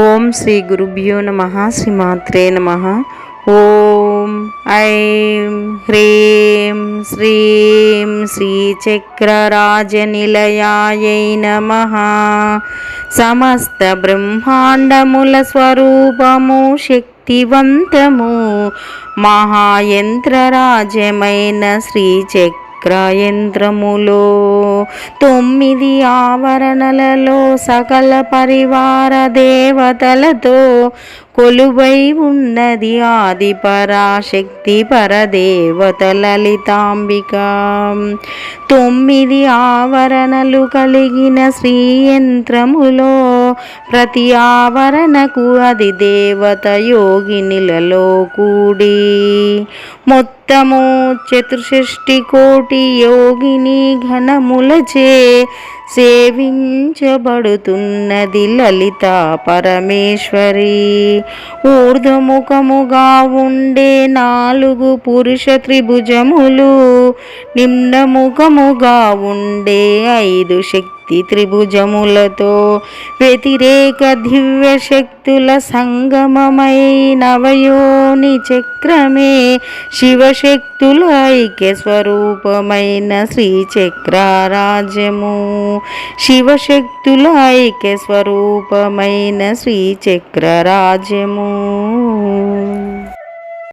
ఓం శ్రీ గురుభ్యో నమః. శ్రీమాత్రే నమః. ఓం ఐం హ్రీం శ్రీం శ్రీచక్రరాజనిలయాయై నమః. సమస్త బ్రహ్మాండముల స్వరూపము, శక్తివంతము, మహాయంత్రరాజ్యమైన శ్రీచక్రయంత్రములో 9 ఆవరణలలో సకల పరివార దేవతలతో కొలువై ఉన్నది ఆది పరాశక్తి పరదేవత లలితాంబిక. 9 ఆవరణలు కలిగిన శ్రీయంత్రములో ప్రతి ఆవరణకు అది దేవత యోగినిలలో కూడి మొత్తము 64 కోటి యోగిని గణములచే సేవించబడుతున్నది లలిత పరమేశ్వరి. ఊర్ధ్వముఖముగా ఉండే 4 పురుష త్రిభుజములు, నిమ్నముఖముగా ఉండే 5 శక్తి త్రిభుజములతో వ్యతిరేక దివ్య శక్తుల సంగమమై నవయోని చక్రమే శివశక్తుల ఐక్య స్వరూపమైన శ్రీచక్రరాజ్యము. శివశక్తుల ఐక్య స్వరూపమైన శ్రీచక్రరాజ్యము.